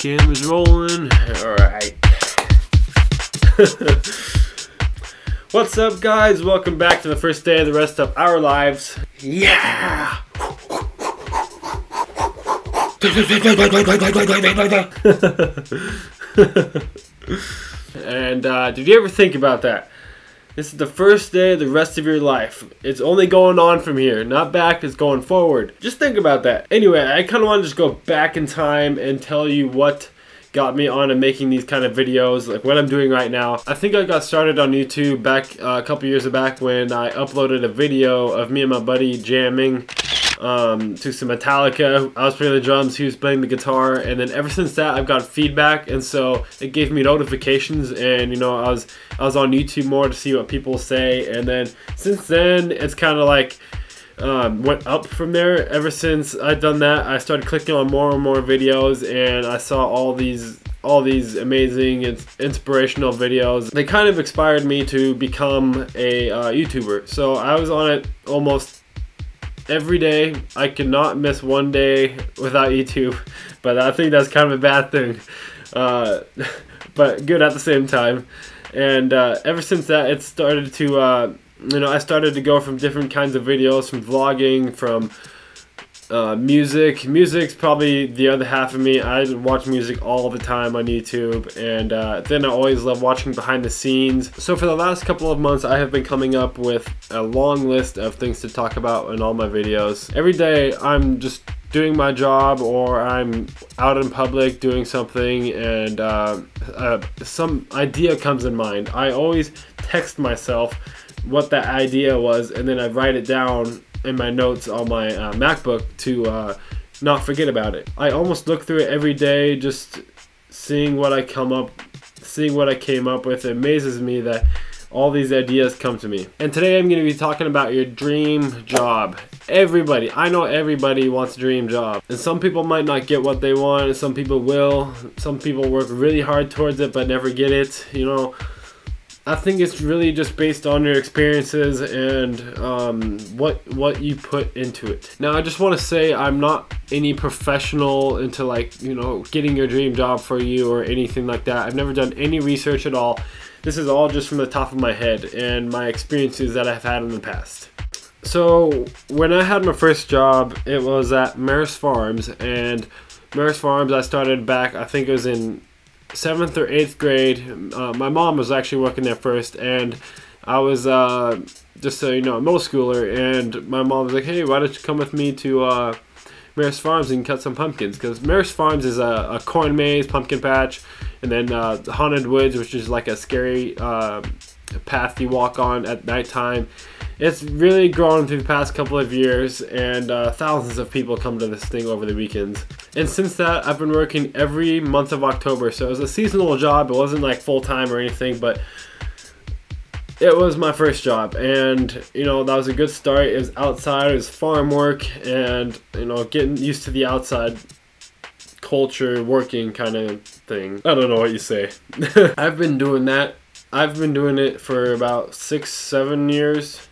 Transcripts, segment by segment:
Camera's rolling. Alright. What's up, guys? Welcome back to the first day of the rest of our lives. Yeah! And did you ever think about that? This is the first day of the rest of your life. It's only going on from here, not back, it's going forward. Just think about that. Anyway, I kind of want to just go back in time and tell you what got me on to making these kind of videos, like what I'm doing right now. I think I got started on YouTube back a couple years back when I uploaded a video of me and my buddy jamming to some Metallica. I was playing the drums, he was playing the guitar, and then ever since that I've got feedback, and so it gave me notifications, and you know, I was on YouTube more to see what people say, and then since then it's kind of like went up from there. Ever since I've done that, I started clicking on more and more videos, and I saw all these amazing and inspirational videos. They kind of inspired me to become a YouTuber. So I was on it almost every day. I could not miss one day without YouTube, but I think that's kind of a bad thing, but good at the same time. And ever since that, it started to you know, I started to go from different kinds of videos, from vlogging, from music. Music's probably the other half of me. I watch music all the time on YouTube, and then I always love watching behind the scenes. So for the last couple of months, I have been coming up with a long list of things to talk about in all my videos. Every day, I'm just doing my job, or I'm out in public doing something, and some idea comes in mind. I always text myself what that idea was, and then I write it down in my notes on my MacBook to not forget about it. I almost look through it every day, just seeing what I came up with. It amazes me that all these ideas come to me. And today I'm going to be talking about your dream job. Everybody, I know everybody wants a dream job, and some people might not get what they want, and some people will. Some people work really hard towards it but never get it, you know. I think it's really just based on your experiences and what you put into it. Now, I just want to say I'm not any professional into, like, you know, getting your dream job for you or anything like that. I've never done any research at all. This is all just from the top of my head and my experiences that I've had in the past. So when I had my first job, it was at Maris Farms, and Maris Farms I started back, I think it was in 7th or 8th grade. My mom was actually working there first, and I was just so you know, a middle schooler, and my mom was like, hey, why don't you come with me to Maris Farms and cut some pumpkins, because Maris Farms is a corn maze, pumpkin patch, and then the Haunted Woods, which is like a scary path you walk on at nighttime. It's really grown through the past couple of years, and thousands of people come to this thing over the weekends. And since that, I've been working every month of October. So it was a seasonal job. It wasn't like full-time or anything, but it was my first job. And, you know, that was a good start. It was outside. It was farm work, and, you know, getting used to the outside culture, working kind of thing. I don't know what you say. I've been doing that. I've been doing it for about 6-7 years,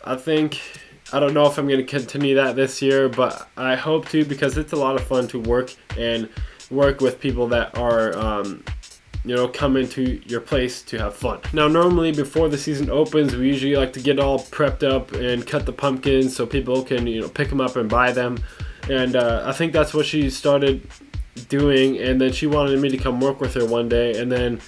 I think. I don't know if I'm going to continue that this year, but I hope to, because it's a lot of fun to work with people that are, you know, come into your place to have fun. Now, normally before the season opens, we usually like to get all prepped up and cut the pumpkins so people can, you know, pick them up and buy them. And I think that's what she started doing, and then she wanted me to come work with her one day, and then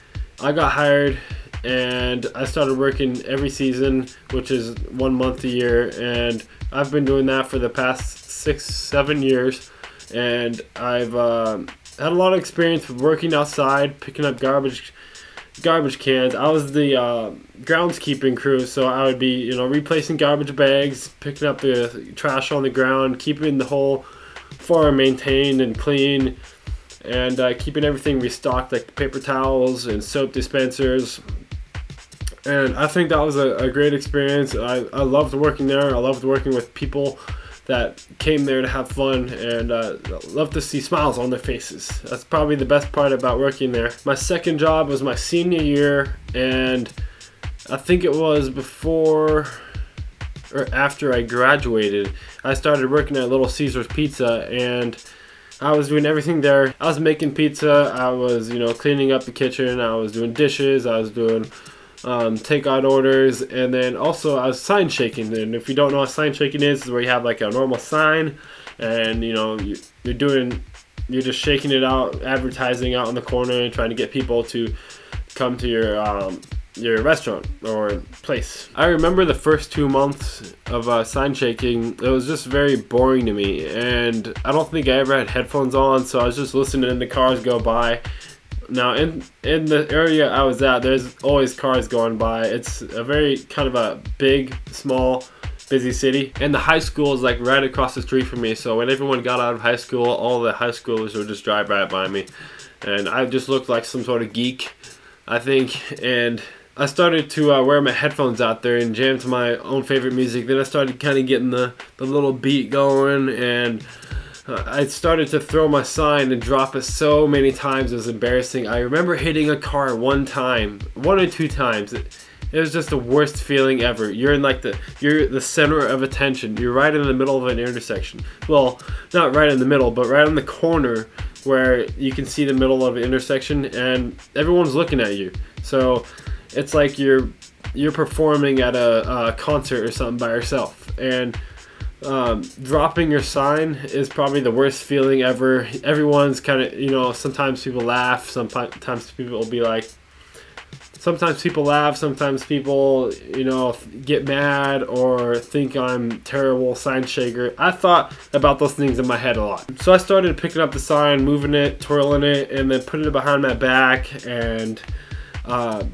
I got hired, and I started working every season, which is 1 month a year, and I've been doing that for the past 6-7 years, and I've had a lot of experience with working outside, picking up garbage cans. I was the groundskeeping crew, so I would be, you know, replacing garbage bags, picking up the trash on the ground, keeping the whole farm maintained and clean, and keeping everything restocked, like paper towels and soap dispensers. And I think that was a great experience. I loved working there. I loved working with people that came there to have fun, and loved to see smiles on their faces. That's probably the best part about working there. My second job was my senior year, and I think it was before or after I graduated. I started working at Little Caesars Pizza, and I was doing everything there. I was making pizza. I was, you know, cleaning up the kitchen. I was doing dishes. I was doing takeout orders, and then also I was sign shaking. And if you don't know what sign shaking is, it's where you have like a normal sign, and you know you're just shaking it out, advertising out in the corner, and trying to get people to come to your restaurant or place. I remember the first 2 months of sign shaking. It was just very boring to me, and I don't think I ever had headphones on, so I was just listening to cars go by. Now in the area I was at, there's always cars going by. It's a very kind of a big, small, busy city, and the high school is like right across the street from me. So when everyone got out of high school, all the high schoolers would just drive right by me, and I just looked like some sort of geek, I think. And I started to wear my headphones out there and jam to my own favorite music. Then I started kind of getting the little beat going, and I started to throw my sign and drop it so many times. It was embarrassing. I remember hitting a car one or two times. It was just the worst feeling ever. You're in like you're the center of attention. You're right in the middle of an intersection. Well, not right in the middle, but right on the corner where you can see the middle of an intersection, and everyone's looking at you. So it's like you're performing at a concert or something by yourself, and dropping your sign is probably the worst feeling ever. Everyone's kind of, you know, sometimes people laugh, sometimes people will be like, sometimes people laugh, sometimes people, you know, get mad or think I'm terrible sign shaker. I thought about those things in my head a lot. So I started picking up the sign, moving it, twirling it, and then putting it behind my back, and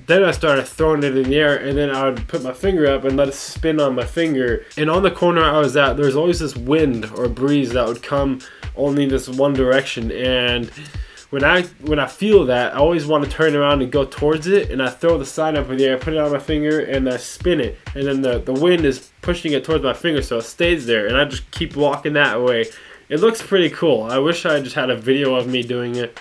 then I started throwing it in the air, and then I would put my finger up and let it spin on my finger. And on the corner I was at, there was always this wind or breeze that would come only this one direction. And when I feel that, I always want to turn around and go towards it, and I throw the sign up in the air, put it on my finger, and I spin it. And then the wind is pushing it towards my finger, so it stays there, and I just keep walking that way. It looks pretty cool. I wish I just had a video of me doing it.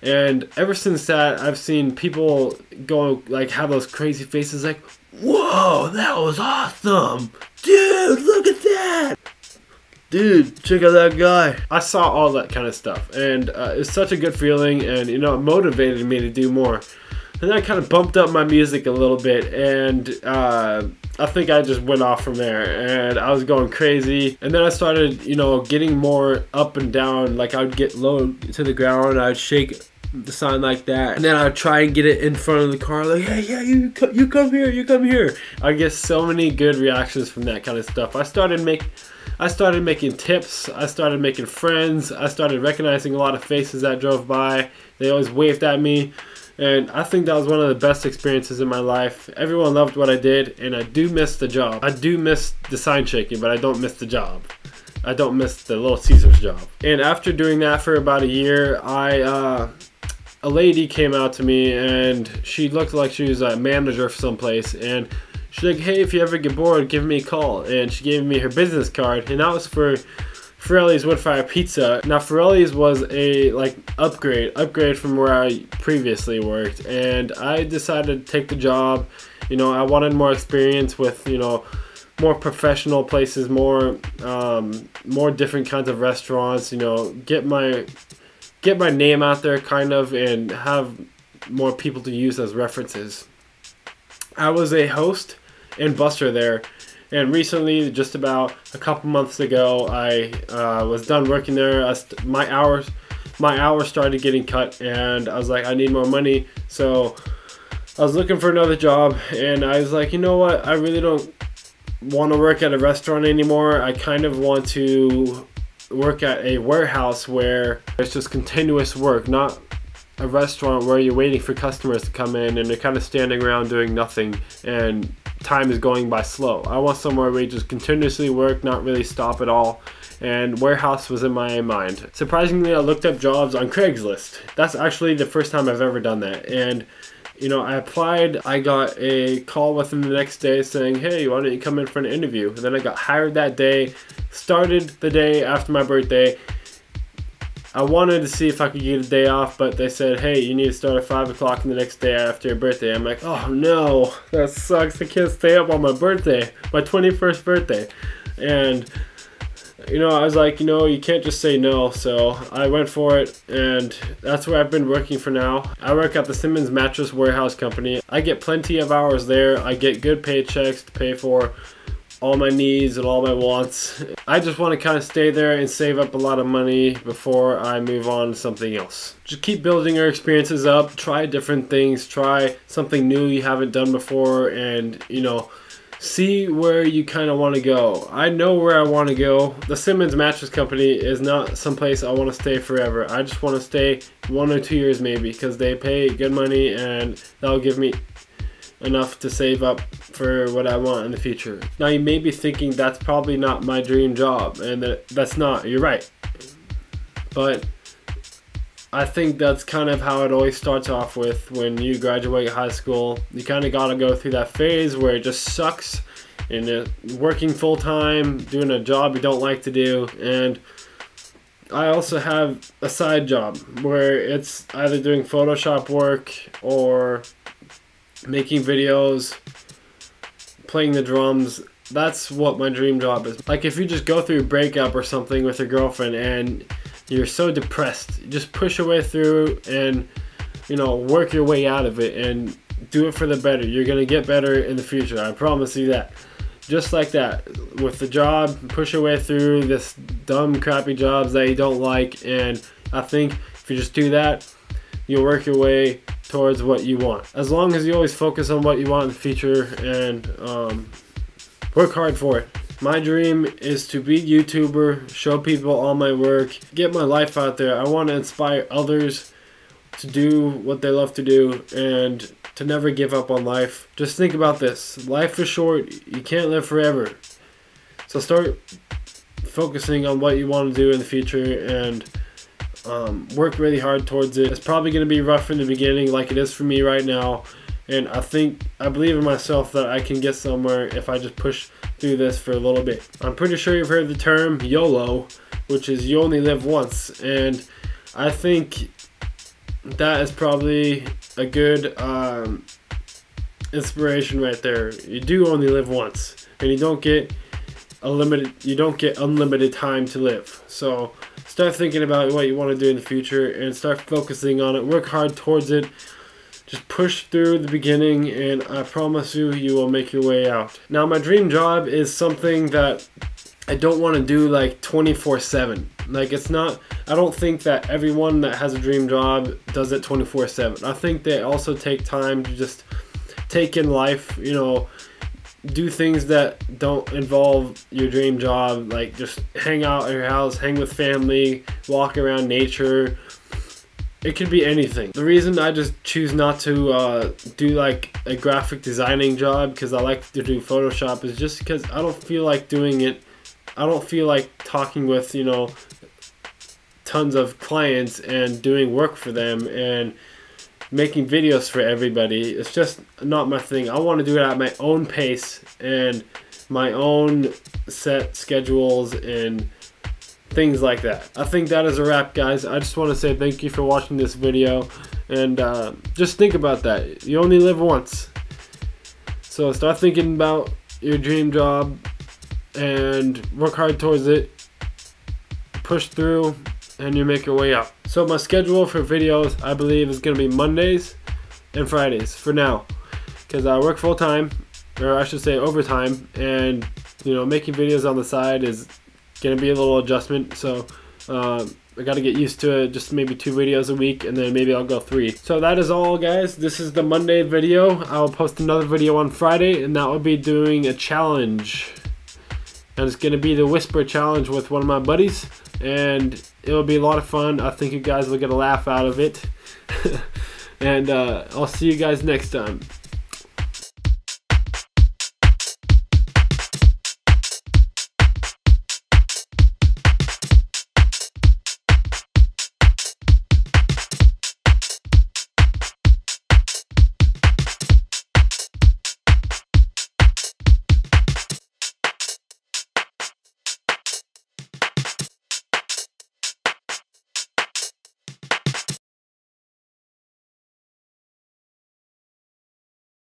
And ever since that, I've seen people go like have those crazy faces like, "Whoa, that was awesome! Dude, look at that! Dude, check out that guy!" I saw all that kind of stuff, and it's such a good feeling, and you know, it motivated me to do more. And then I kind of bumped up my music a little bit, and I think I just went off from there, and I was going crazy. And then I started, you know, getting more up and down. Like I would get low to the ground, I'd shake the sign like that, and then I'd try and get it in front of the car, like, "Hey, yeah, you come here, you come here." I get so many good reactions from that kind of stuff. I started making tips. I started making friends. I started recognizing a lot of faces that drove by. They always waved at me. And I think that was one of the best experiences in my life. Everyone loved what I did, and I do miss the job. I do miss the sign shaking, but I don't miss the job. I don't miss the Little Caesars job. And after doing that for about a year, a lady came out to me, and she looked like she was a manager of someplace, and she's like, "Hey, if you ever get bored, give me a call." And she gave me her business card, and that was for Forelli's Wood Fire Pizza. Now Forelli's was a upgrade from where I previously worked, and I decided to take the job. You know, I wanted more experience with, you know, more professional places, more different kinds of restaurants. You know, get my name out there kind of, and have more people to use as references. I was a host and busser there. And recently, just about a couple months ago, I was done working there. My hours started getting cut, and I was like, I need more money. So I was looking for another job, and I was like, you know what? I really don't want to work at a restaurant anymore. I kind of want to work at a warehouse where it's just continuous work, not a restaurant where you're waiting for customers to come in and they're kind of standing around doing nothing and time is going by slow. I want somewhere where you just continuously work, not really stop at all. And warehouse was in my mind. Surprisingly, I looked up jobs on Craigslist. That's actually the first time I've ever done that. And you know, I applied. I got a call within the next day saying, "Hey, why don't you come in for an interview?" And then I got hired that day. Started the day after my birthday. I wanted to see if I could get a day off, but they said, "Hey, you need to start at 5 o'clock the next day after your birthday." I'm like, "Oh no, that sucks. I can't stay up on my birthday, my 21st birthday." And I was like, you can't just say no. So I went for it, and that's where I've been working for now. I work at the Simmons Mattress Warehouse Company. I get plenty of hours there. I get good paychecks to pay for all my needs and all my wants. I just want to kind of stay there and save up a lot of money before I move on to something else. Just keep building your experiences up, try different things, try something new you haven't done before, and see where you kind of want to go. I know where I want to go. The Simmons Mattress Company is not someplace I want to stay forever. I just want to stay 1 or 2 years maybe, because they pay good money and that'll give me enough to save up for what I want in the future. Now you may be thinking that's probably not my dream job, and that's not. You're right. But I think that's kind of how it always starts off with when you graduate high school. You kind of got to go through that phase where it just sucks, and working full time, doing a job you don't like to do. And I also have a side job where it's either doing Photoshop work or making videos, playing the drums. That's what my dream job is. Like if you just go through a breakup or something with your girlfriend and you're so depressed, just push your way through and work your way out of it and do it for the better. You're gonna get better in the future, I promise you that. Just like that with the job, push your way through this dumb crappy jobs that you don't like, and I think if you just do that, you'll work your way towards what you want. As long as you always focus on what you want in the future and work hard for it. My dream is to be a YouTuber, show people all my work, get my life out there. I want to inspire others to do what they love to do and to never give up on life. Just think about this. Life is short. You can't live forever. So start focusing on what you want to do in the future and work really hard towards it. It's probably going to be rough in the beginning like it is for me right now. And I believe in myself that I can get somewhere if I just push through this for a little bit. I'm pretty sure you've heard the term YOLO, which is you only live once. And I think that is probably a good inspiration right there. You do only live once, and you don't get unlimited time to live. So start thinking about what you want to do in the future and start focusing on it. Work hard towards it. Just push through the beginning, and I promise you, you will make your way out. Now, my dream job is something that I don't want to do like 24/7. Like I don't think that everyone that has a dream job does it 24/7. I think they also take time to just take in life, do things that don't involve your dream job, like just hang out at your house, hang with family, walk around nature. It could be anything. The reason I just choose not to do like a graphic designing job, because I like to do Photoshop, is just because I don't feel like doing it. I don't feel like talking with tons of clients and doing work for them and making videos for everybody. It's just not my thing. I want to do it at my own pace and my own set schedules and things like that. I think that is a wrap, guys. I just want to say thank you for watching this video, and just think about that. You only live once, so start thinking about your dream job and work hard towards it. Push through and you make your way out. So my schedule for videos, I believe, is going to be Mondays and Fridays for now, because I work full time, or I should say overtime, and making videos on the side is going to be a little adjustment. So I got to get used to it. Just maybe 2 videos a week, and then maybe I'll go 3. So that is all, guys. This is the Monday video. I will post another video on Friday, and that will be doing a challenge, and it's going to be the Whisper Challenge with one of my buddies, and it will be a lot of fun. I think you guys will get a laugh out of it. And I'll see you guys next time.